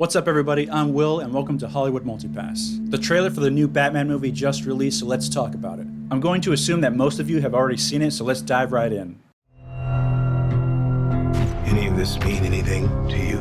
What's up everybody, I'm Will and welcome to Hollywood Multipass. The trailer for the new Batman movie just released, so let's talk about it. I'm going to assume that most of you have already seen it, so let's dive right in. Any of this mean anything to you?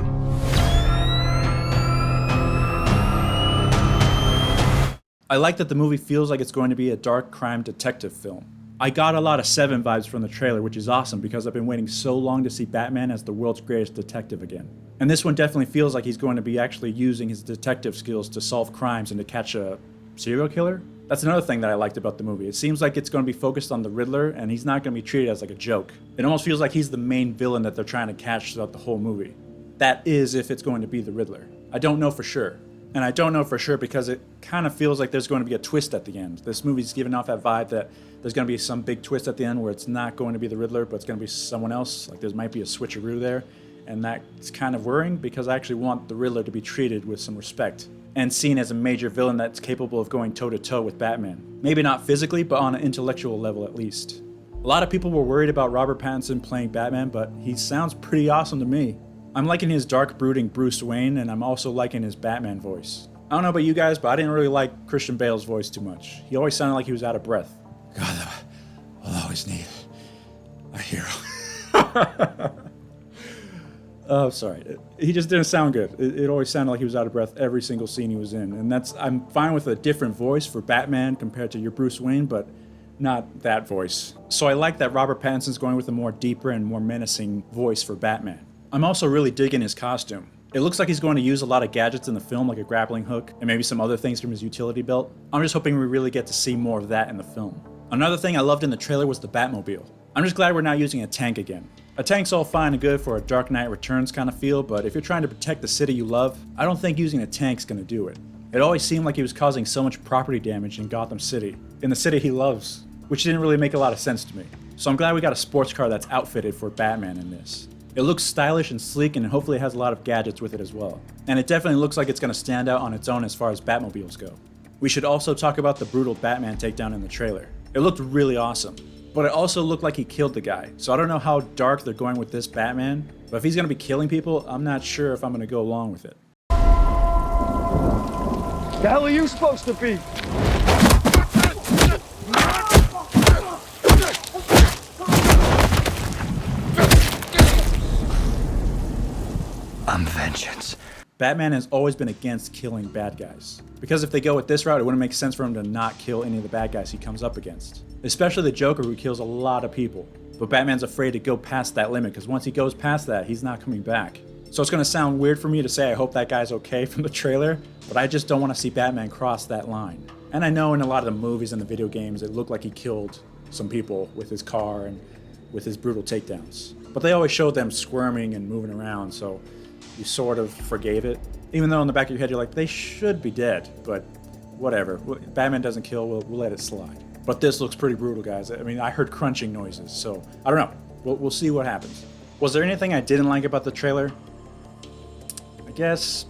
I like that the movie feels like it's going to be a dark crime detective film. I got a lot of Seven vibes from the trailer, which is awesome because I've been waiting so long to see Batman as the world's greatest detective again. And this one definitely feels like he's going to be actually using his detective skills to solve crimes and to catch a serial killer. That's another thing that I liked about the movie. It seems like it's going to be focused on the Riddler and he's not going to be treated as like a joke. It almost feels like he's the main villain that they're trying to catch throughout the whole movie. That is if it's going to be the Riddler. I don't know for sure. And I don't know for sure because it kind of feels like there's going to be a twist at the end. This movie's giving off that vibe that there's going to be some big twist at the end where it's not going to be the Riddler, but it's going to be someone else. Like there might be a switcheroo there. And that's kind of worrying because I actually want the Riddler to be treated with some respect and seen as a major villain that's capable of going toe-to-toe with Batman. Maybe not physically, but on an intellectual level at least. A lot of people were worried about Robert Pattinson playing Batman, but he sounds pretty awesome to me. I'm liking his dark, brooding Bruce Wayne, and I'm also liking his Batman voice. I don't know about you guys, but I didn't really like Christian Bale's voice too much. He always sounded like he was out of breath. God, I'll always need a hero. Oh, sorry. He just didn't sound good. It always sounded like he was out of breath every single scene he was in. And I'm fine with a different voice for Batman compared to your Bruce Wayne, but not that voice. So I like that Robert Pattinson's going with a more deeper and more menacing voice for Batman. I'm also really digging his costume. It looks like he's going to use a lot of gadgets in the film, like a grappling hook, and maybe some other things from his utility belt. I'm just hoping we really get to see more of that in the film. Another thing I loved in the trailer was the Batmobile. I'm just glad we're not using a tank again. A tank's all fine and good for a Dark Knight Returns kind of feel, but if you're trying to protect the city you love, I don't think using a tank's gonna do it. It always seemed like he was causing so much property damage in Gotham City, in the city he loves, which didn't really make a lot of sense to me. So I'm glad we got a sports car that's outfitted for Batman in this. It looks stylish and sleek and hopefully it has a lot of gadgets with it as well. And it definitely looks like it's going to stand out on its own as far as Batmobiles go. We should also talk about the brutal Batman takedown in the trailer. It looked really awesome, but it also looked like he killed the guy. So I don't know how dark they're going with this Batman, but if he's going to be killing people, I'm not sure if I'm going to go along with it. The hell are you supposed to be? I'm vengeance. Batman has always been against killing bad guys. Because if they go with this route, it wouldn't make sense for him to not kill any of the bad guys he comes up against. Especially the Joker, who kills a lot of people. But Batman's afraid to go past that limit, because once he goes past that, he's not coming back. So it's going to sound weird for me to say I hope that guy's okay from the trailer, but I just don't want to see Batman cross that line. And I know in a lot of the movies and the video games, it looked like he killed some people with his car and with his brutal takedowns. But they always showed them squirming and moving around, so you sort of forgave it. Even though in the back of your head you're like, they should be dead, but whatever. Batman doesn't kill, we'll let it slide. But this looks pretty brutal, guys. I mean, I heard crunching noises, so I don't know. We'll see what happens. Was there anything I didn't like about the trailer? I guess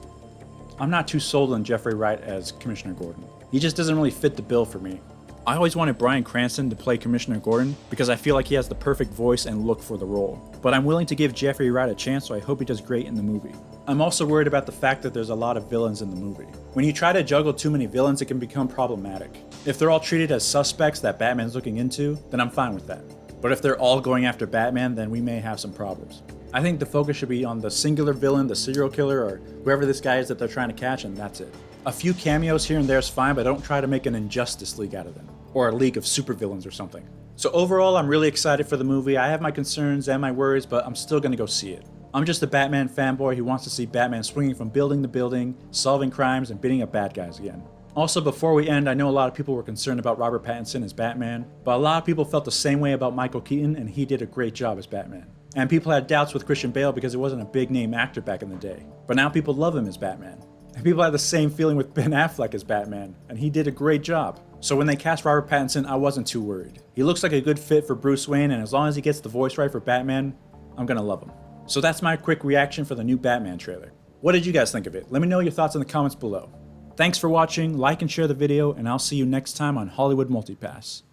I'm not too sold on Jeffrey Wright as Commissioner Gordon. He just doesn't really fit the bill for me. I always wanted Bryan Cranston to play Commissioner Gordon because I feel like he has the perfect voice and look for the role. But I'm willing to give Jeffrey Wright a chance, so I hope he does great in the movie. I'm also worried about the fact that there's a lot of villains in the movie. When you try to juggle too many villains, it can become problematic. If they're all treated as suspects that Batman's looking into, then I'm fine with that. But if they're all going after Batman, then we may have some problems. I think the focus should be on the singular villain, the serial killer, or whoever this guy is that they're trying to catch, and that's it. A few cameos here and there is fine, but don't try to make an Injustice League out of them. Or a league of supervillains or something. So overall, I'm really excited for the movie. I have my concerns and my worries, but I'm still gonna go see it. I'm just a Batman fanboy who wants to see Batman swinging from building to building, solving crimes, and beating up bad guys again. Also, before we end, I know a lot of people were concerned about Robert Pattinson as Batman, but a lot of people felt the same way about Michael Keaton, and he did a great job as Batman. And people had doubts with Christian Bale because he wasn't a big name actor back in the day. But now people love him as Batman. And people had the same feeling with Ben Affleck as Batman, and he did a great job. So when they cast Robert Pattinson, I wasn't too worried. He looks like a good fit for Bruce Wayne, and as long as he gets the voice right for Batman, I'm gonna love him. So that's my quick reaction for the new Batman trailer. What did you guys think of it? Let me know your thoughts in the comments below. Thanks for watching, like and share the video, and I'll see you next time on Hollywood Multipass.